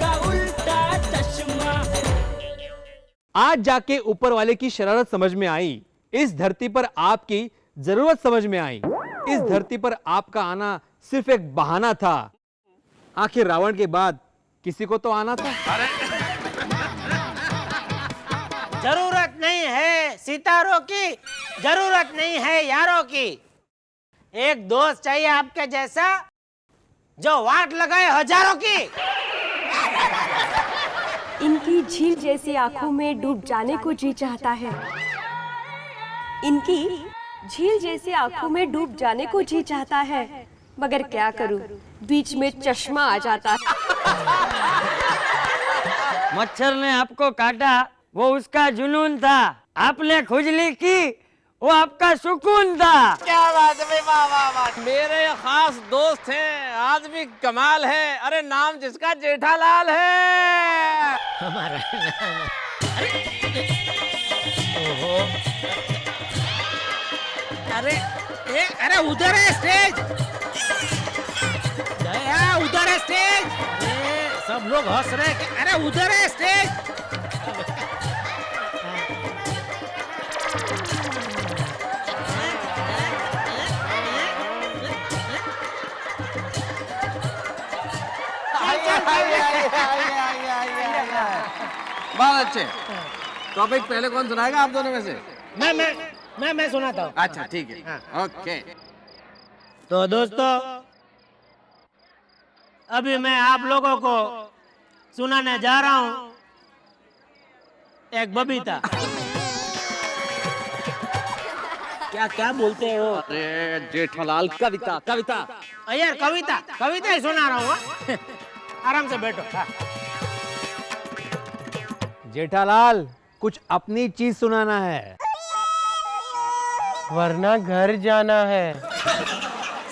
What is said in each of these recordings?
का उल्टा चश्मा। आज जाके ऊपर वाले की शरारत समझ में आई। इस धरती पर आपकी जरूरत समझ में आई। इस धरती पर आपका आना सिर्फ एक बहाना था। आखिर रावण के बाद किसी को तो आना था। जरूरत नहीं है सितारों की, जरूरत नहीं है यारों की। एक दोस्त चाहिए आपके जैसा जो वाट लगाए हजारों की। इनकी झील जैसी आंखों में डूब जाने को जी चाहता है। इनकी झील जैसी आंखों में डूब जाने को जी चाहता है, मगर क्या करूं, बीच में चश्मा आ जाता है। मच्छर ने आपको काटा वो उसका जुनून था, आपने खुजली की वो आपका सुकून था। क्या बात है, वाह वाह वाह। मेरे खास दोस्त हैं, आदमी कमाल है। अरे नाम जिसका जेठालाल है। हमारा नाम अरे उधर है स्टेज, दया उधर है स्टेज। अरे सब लोग हंस रहे हैं। अरे उधर है स्टेज। बहुत अच्छे। टॉपिक पहले कौन सुनाएगा आप दोनों में से? मैं सुनाता हूँ। अच्छा ठीक है, ओके। तो दोस्तों, अभी मैं आप लोगों को सुनाने जा रहा हूँ एक बबीता। क्या क्या बोलते हो? अरे जेठालाल, कविता कविता। यार कविता ही सुना रहा हूँ। आराम से बैठो। जेठालाल, कुछ अपनी चीज सुनाना है, वरना घर जाना है।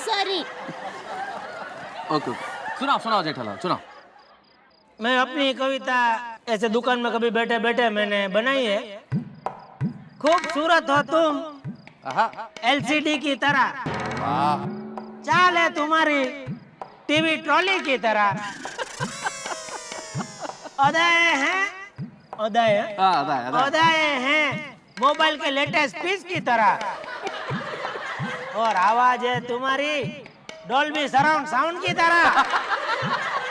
सॉरी। ओके, सुनाओ जेठालाल, सुनाओ। मैं अपनी कविता ऐसे दुकान में कभी बैठे बैठे मैंने बनाई है। खूबसूरत हो तुम LCD की तरह, चाल है तुम्हारी टीवी ट्रॉली की तरह, अदाएं हैं मोबाइल के लेटेस्ट पीस की तरह, और आवाज है तुम्हारी डॉल्बी सराउंड साउंड की तरह।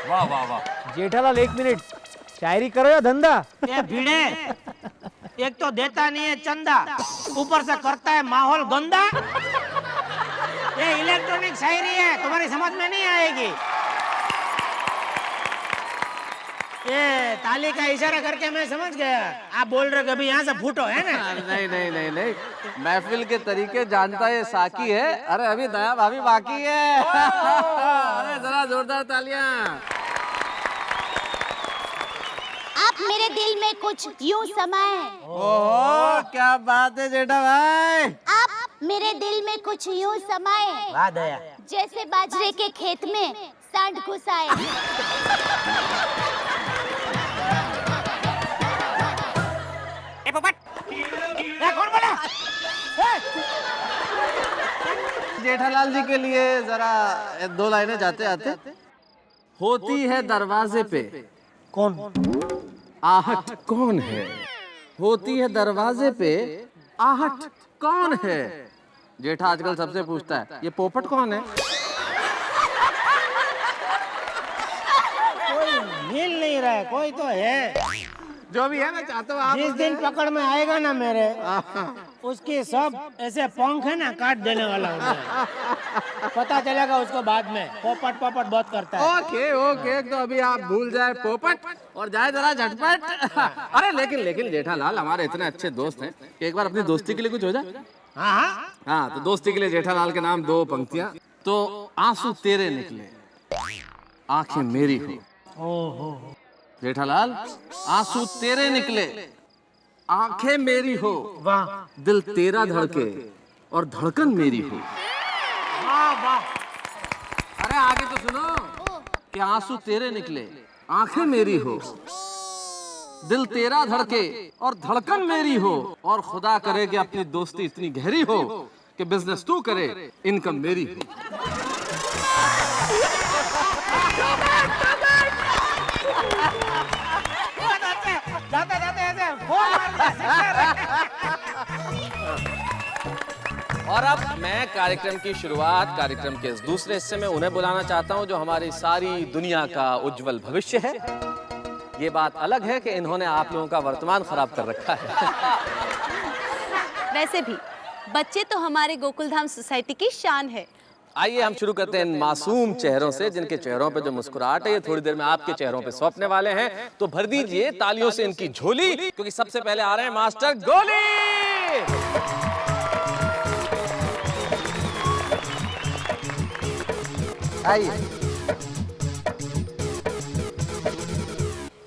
वाह वाह वाह। जेठालाल एक मिनट, शायरी करो या धंधा? ये भिड़े, एक तो देता नहीं है चंदा, ऊपर से करता है माहौल गंदा। ये इलेक्ट्रॉनिक शायरी है, तुम्हारी समझ में नहीं आएगी। ये ताली का इशारा करके मैं समझ गया, आप बोल रहे कभी यहाँ से फूटो, है ना? नहीं, महफिल के तरीके जानता है साकी है। अरे अभी दया भाभी बाकी है। अरे जरा जोरदार तालियां। आप मेरे दिल में कुछ यूं समाए। ओहो, क्या बात है जेठा भाई। आप मेरे दिल में कुछ यूं समाए, वाह दया। जैसे बाजरे के खेत में सांड घुस आए। कौन बोला? जेठालाल जी के लिए जरा दो लाइनें जाते आते। होती है दरवाजे पे कौन? आहट कौन है? होती है दरवाजे पे आहट कौन है? जेठा आजकल सबसे पूछता है, ये पोपट कौन है? कोई मिल नहीं रहा है, कोई तो है। जो भी है, मैं चाहता हूँ आप जिस दिन पकड़ में आएगा ना मेरे, उसकी सब ऐसे पंख है ना काट देने वाला हूँ मैं। पता चलेगा उसको बाद में। पोपट बहुत करता है। ओके, तो अभी आप भूल जाए पोपट और जाए जरा झटपट। अरे लेकिन जेठालाल हमारे इतने अच्छे दोस्त हैं कि एक बार अपनी दोस्ती के लिए कुछ हो जाए। हाँ, तो दोस्ती के लिए जेठालाल के नाम दो पंक्तियां। तो आंसू तेरे निकले, आंखें मेरी हो। जेठालाल, आंसू तेरे निकले, आंखें मेरी हो। वाह। दिल तेरा धड़के और धड़कन मेरी हो। वाह। अरे आगे तो सुनो कि आंसू तेरे निकले, आंखें मेरी हो, दिल तेरा धड़के और धड़कन मेरी हो, और खुदा करे कि अपनी दोस्ती इतनी गहरी हो कि बिजनेस तू करे, इनकम मेरी हो। और अब मैं कार्यक्रम की शुरुआत, कार्यक्रम के इस दूसरे हिस्से में उन्हें बुलाना चाहता हूं जो हमारी सारी दुनिया का उज्जवल भविष्य है। ये बात अलग है कि इन्होंने आप लोगों का वर्तमान खराब कर रखा है। वैसे भी बच्चे तो हमारे गोकुलधाम सोसाइटी की शान है। आइए हम शुरू करते हैं इन मासूम चेहरों से, जिनके चेहरों पे जो मुस्कुराहट है ये थोड़ी देर में आपके चेहरों पे सौंपने वाले हैं। तो भर दीजिए तालियों से इनकी झोली, क्योंकि सबसे पहले आ रहे हैं मास्टर गोली। आइए।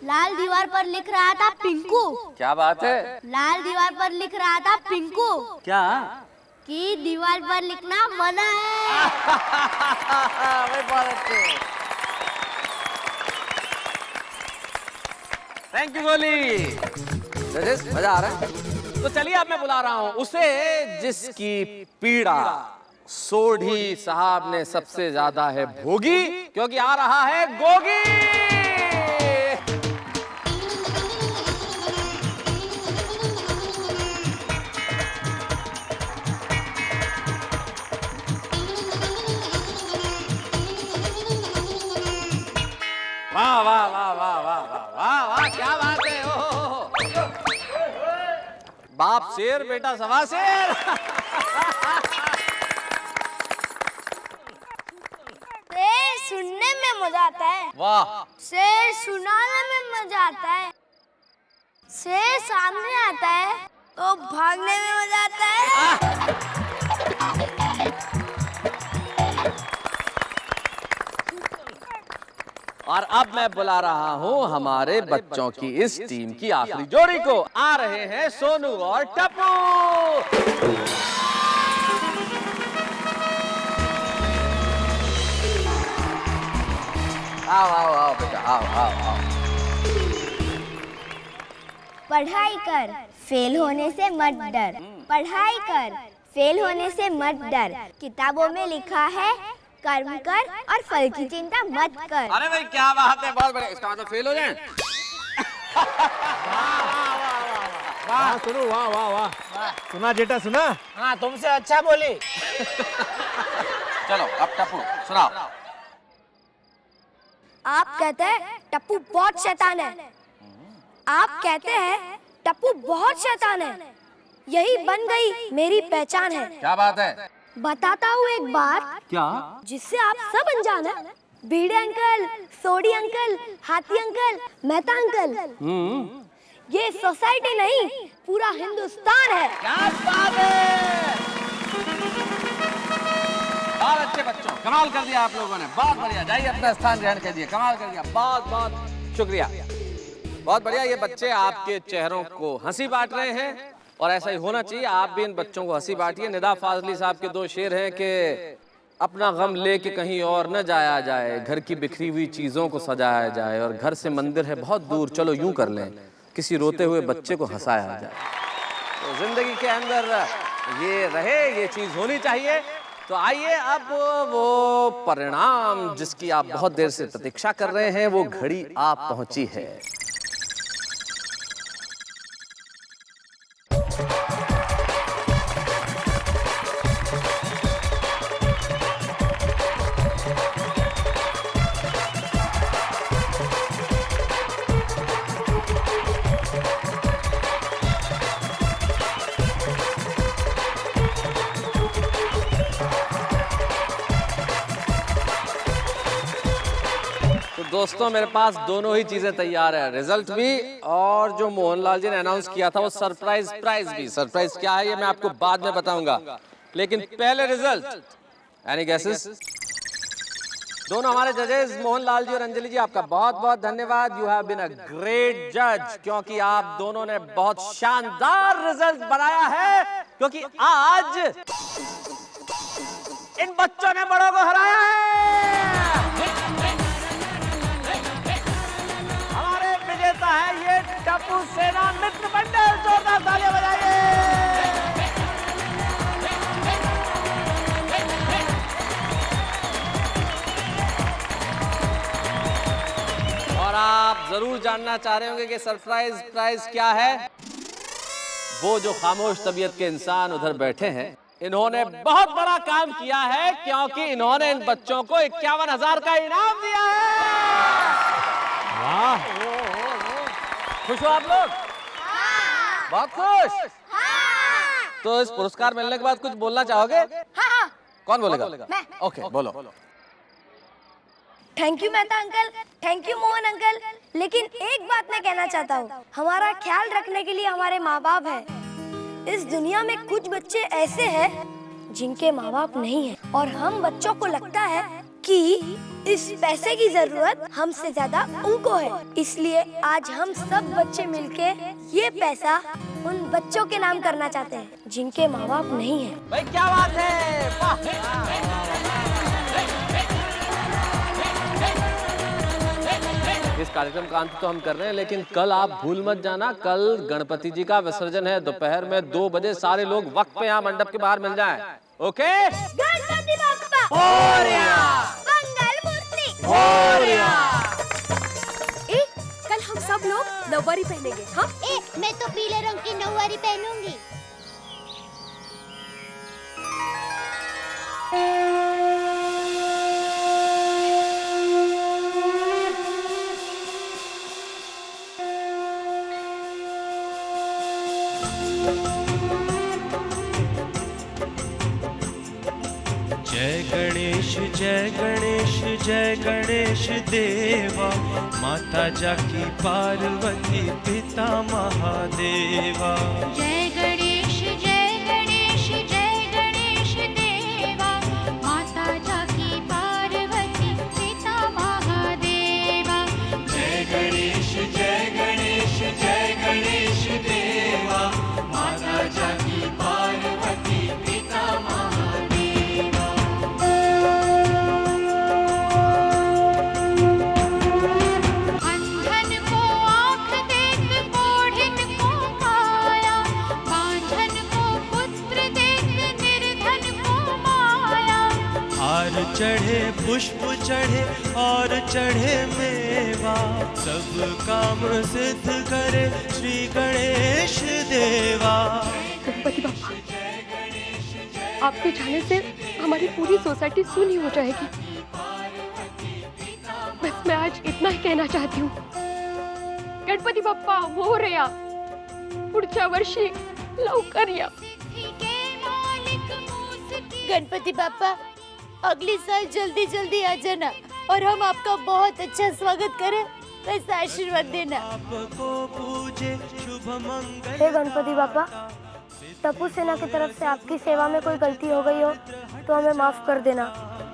लाल दीवार पर लिख रहा था पिंकू। क्या बात है? लाल दीवार पर लिख रहा था पिंकू क्या? कि दीवार पर लिखना मना है। बहुत अच्छे। थैंक यू गोली। जजेस, मजा आ रहा है? तो चलिए अब मैं बुला रहा हूं उसे जिसकी पीड़ा सोढ़ी साहब ने सबसे ज्यादा है भोगी, क्योंकि आ रहा है गोगी। वाह वाह वाह वाह वाह वाह वाह वाह, क्या बात है। ओ बाप शेर बेटा सवा शेर। शेर सुनने में मजा आता है। वाह। शेर सुनाने में मजा आता है। शेर सामने आता है तो भागने में मजा आता है। और अब मैं बुला रहा हूं हमारे बच्चों की इस टीम की आखिरी जोड़ी को। आ रहे हैं सोनू और टप्पू। आओ आओ आओ बेटा, आओ आओ आओ। पढ़ाई कर, फेल होने से मत डर। पढ़ाई कर, फेल होने से मत डर। किताबों में लिखा है कर्म कर और फल की चिंता मत कर। अरे भाई क्या बात है, बहुत बढ़िया। इसका मतलब फेल हो जाए। वाह सुनो, वाह वाह वाह। सुना जेठा, सुना? हाँ, तुमसे अच्छा बोली। चलो अब टप्पू सुनाओ। आप कहते हैं टप्पू बहुत शैतान है। आप कहते हैं टप्पू बहुत शैतान है। यही बन गई मेरी पहचान है। क्या बात है? बताता हूँ एक बात। क्या? जिससे आप सब अनजान है। भीड़े अंकल, सोडी अंकल, हाथी अंकल, मेहता अंकल, ये सोसाइटी नहीं पूरा हिंदुस्तान है। क्या बात है। बहुत अच्छे बच्चों, कमाल कर दिया आप लोगों ने, बहुत बढ़िया। जाइए अपना स्थान ग्रहण कीजिए, कमाल कर दिया, बहुत बहुत शुक्रिया। बहुत बढ़िया। ये बच्चे आपके चेहरों को हंसी बांट रहे हैं और ऐसा ही होना चाहिए। आप भी इन बच्चों को हंसी बांटिए। निदा फाजली साहब के दो शेर हैं कि अपना गम लेके कहीं और न जाया जाए, घर की बिखरी हुई चीज़ों को सजाया जाए, और घर से मंदिर है बहुत दूर, चलो यूं कर लें किसी रोते हुए बच्चे को हंसाया जाए। तो जिंदगी के अंदर ये रहे, ये चीज़ होनी चाहिए। तो आइए अब वो परिणाम जिसकी आप बहुत देर से प्रतीक्षा कर रहे हैं, वो घड़ी आप पहुंची है। दोस्तों मेरे पास दोनों ही चीजें तैयार है, रिजल्ट भी और जो मोहनलाल जी ने अनाउंस किया था वो सरप्राइज प्राइज भी। सरप्राइज क्या है ये मैं आपको बाद में बताऊंगा, लेकिन पहले रिजल्ट। Any guesses? दोनों हमारे जजेस मोहनलाल जी और अंजलि जी, आपका बहुत बहुत धन्यवाद। You have been a great जज, क्योंकि आप दोनों ने बहुत शानदार रिजल्ट बनाया है, क्योंकि आज इन बच्चों ने बड़ों को हराया है। है ये टप्पू सेना मित्र मंडल, जोरदार तालियां बजाइए। और आप जरूर जानना चाह रहे होंगे कि सरप्राइज प्राइज क्या है। वो जो खामोश तबीयत के इंसान उधर बैठे हैं, इन्होंने बहुत बड़ा काम किया है क्योंकि इन्होंने इन बच्चों को 51,000 का इनाम दिया है। वाह, खुश हो आप लोग? बहुत खुश? तो इस पुरस्कार मिलने के बाद कुछ बोलना चाहोगे? कौन बोलेगा? ओके, बोलो। Thank you Mehta uncle, thank you Mohan uncle. लेकिन एक बात मैं कहना चाहता हूँ, हमारा ख्याल रखने के लिए हमारे माँ बाप हैं। इस दुनिया में कुछ बच्चे ऐसे हैं जिनके माँ बाप नहीं हैं, और हम बच्चों को लगता है कि इस पैसे की जरूरत हमसे ज्यादा उनको है। इसलिए आज हम सब बच्चे मिलके ये पैसा उन बच्चों के नाम करना चाहते हैं जिनके माँ बाप नहीं हैं। भाई क्या बात है, इस कार्यक्रम का अंत तो हम कर रहे हैं, लेकिन कल आप भूल मत जाना, कल गणपति जी का विसर्जन है। दोपहर में 2 बजे सारे लोग वक्त पे यहाँ मंडप के बाहर मिल जाएं। ओके? गणपति बप्पा मोरया! मंगल मूर्ति मोरया! कल हम सब लोग नौवारी पहनेंगे। हाँ, मैं तो पीले रंग की नौवारी पहनूंगी। जय गणेश जय गणेश जय गणेश देवा, माता जाकी पार्वती पिता महादेवा। जय गणेश जय गणेश जय गणेश देवा, माता जाकी पार्वती पिता महादेवा। जय गणेश जय गणेश जय गणेश देवा, माता जाकी पार्वती पिता महादेवा। अंधन को आँख देख कोढ़िन को काया, बांझन को पुत्र देख निर्धन को माया। हार चढ़े पुष्प चढ़े और चढ़े मेवा, सब काम सिद्ध करे श्री गणेश देवा। गणपति बाप्पा, आपके जाने से हमारी पूरी सोसाइटी सुनी हो जाएगी। बस मैं आज इतना ही कहना चाहती हूँ, गणपति बाप्पा मोरया, पुढच्या वर्षी लवकर या। गणपति बाप्पा, अगली साल जल्दी जल्दी आ जाना और हम आपका बहुत अच्छा स्वागत करें, बस आशीर्वाद देना। आपको पूजे शुभ मंगल। हे गणपति बाप्पा, टप्पू सेना की तरफ से आपकी सेवा में कोई गलती हो गई हो तो हमें माफ कर देना।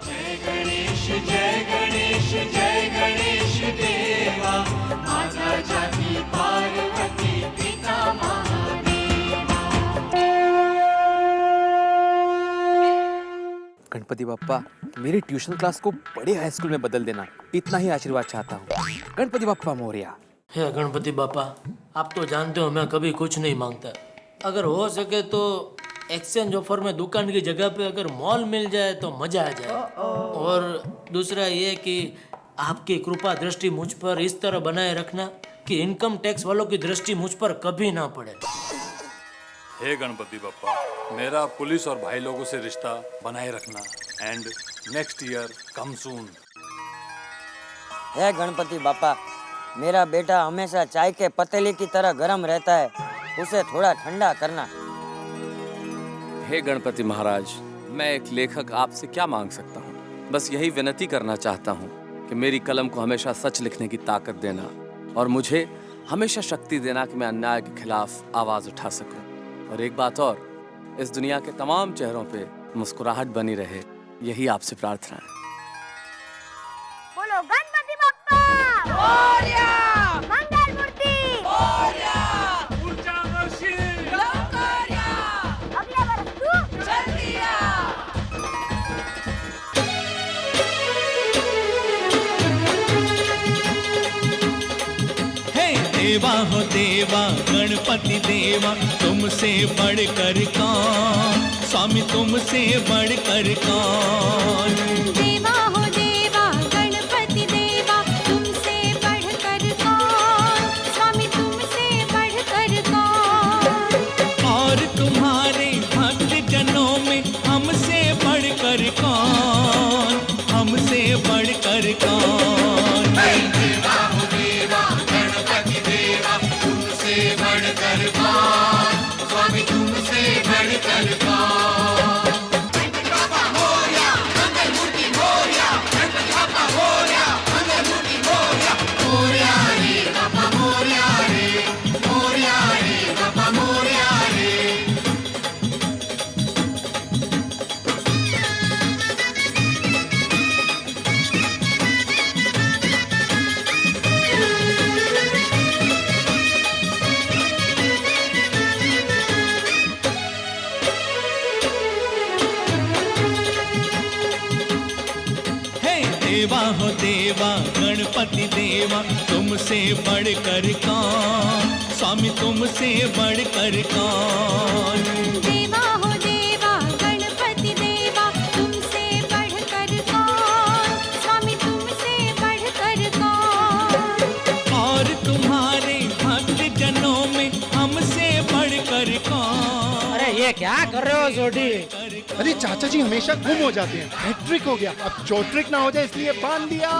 जय गणेश जय गणेश जय गणेश देवा, माता जाकी पार्वती पिता महादेवा। गणपति बाप्पा, मेरी ट्यूशन क्लास को बड़े हाई स्कूल में बदल देना, इतना ही आशीर्वाद चाहता हूँ। गणपति बाप्पा मोरया। हे गणपति बाप्पा, आप तो जानते हो मैं कभी कुछ नहीं मांगता। अगर हो सके तो एक्सचेंज ऑफर में दुकान की जगह पे अगर मॉल मिल जाए तो मजा आ जाए। और दूसरा ये कि आपकी कृपा दृष्टि मुझ पर इस तरह बनाए रखना कि इनकम टैक्स वालों की दृष्टि मुझ पर कभी ना पड़े। हे गणपति बप्पा, मेरा पुलिस और भाई लोगों से रिश्ता बनाए रखना एंड नेक्स्ट ईयर कम सून। हे गणपति बापा, मेरा बेटा हमेशा चाय के पतीली की तरह गर्म रहता है, उसे थोड़ा ठंडा करना। हे गणपति महाराज, मैं एक लेखक आपसे क्या मांग सकता हूँ? बस यही विनती करना चाहता हूँ कि मेरी कलम को हमेशा सच लिखने की ताकत देना और मुझे हमेशा शक्ति देना कि मैं अन्याय के खिलाफ आवाज उठा सकूं। और एक बात और, इस दुनिया के तमाम चेहरों पे मुस्कुराहट बनी रहे, यही आपसे प्रार्थना है। बोलो गणपति बप्पा मोरया, मंगल मूर्ति मोरया, ऊर्जा वर्षी लवकर या, अगला वर्ष तू जल्दी आ। हे देवा हो देवा, गणपति देवा, तुमसे बढ़कर कौन, स्वामी तुमसे बढ़कर कौन। देवा हो देवा, गणपति देवा, तुमसे बढ़कर कौन, स्वामी तुमसे बढ़कर कौन। और तुम्हारे भक्त जनों में गणपति देवा तुमसे बढ़कर कौन, स्वामी तुमसे बढ़कर कौन। देवा हो देवा गणपति देवा तुमसे बढ़कर कौन, स्वामी तुमसे बढ़कर कौन। और तुम्हारे भक्त जनों में हमसे बढ़कर कौन। अरे ये क्या कर रहे हो सोडी? अरे चाचा जी हमेशा गुम हो जाते हैं, हैट्रिक हो गया, अब चोट्रिक ना हो जाए इसलिए बांध दिया।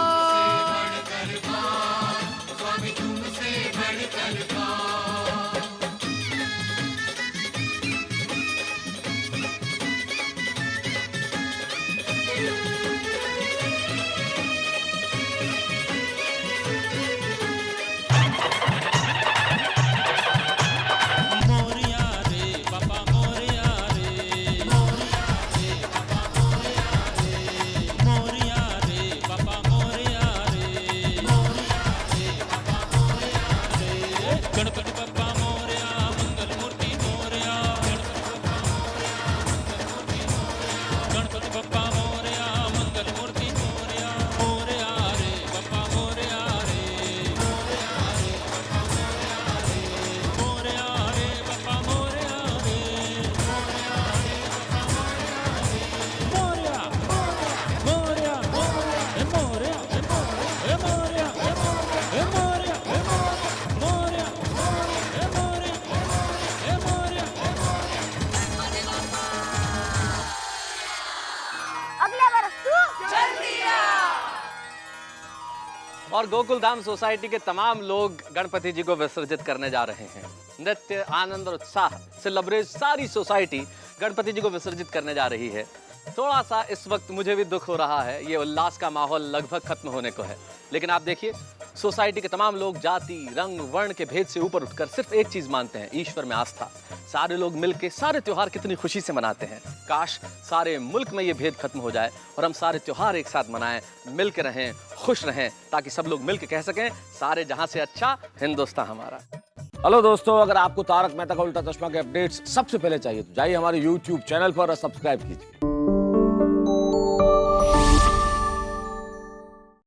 और गोकुल धाम सोसाइटी के तमाम लोग गणपति जी को विसर्जित करने जा रहे हैं। नृत्य, आनंद और उत्साह से लबरेज सारी सोसाइटी गणपति जी को विसर्जित करने जा रही है। थोड़ा सा इस वक्त मुझे भी दुख हो रहा है, ये उल्लास का माहौल लगभग खत्म होने को है। लेकिन आप देखिए, सोसाइटी के तमाम लोग जाति, रंग, वर्ण के भेद से ऊपर उठकर सिर्फ एक चीज मानते हैं, ईश्वर में आस्था। सारे लोग मिलके सारे त्योहार कितनी खुशी से मनाते हैं। काश सारे मुल्क में ये भेद खत्म हो जाए और हम सारे त्योहार एक साथ मनाएं, मिल के रहें, खुश रहें, ताकि सब लोग मिल के कह सकें सारे जहां से अच्छा हिंदुस्तान हमारा। हेलो दोस्तों, अगर आपको तारक मेहता का उल्टा चश्मा के अपडेट्स सबसे पहले चाहिए तो जाइए हमारे YouTube चैनल पर और सब्सक्राइब कीजिए।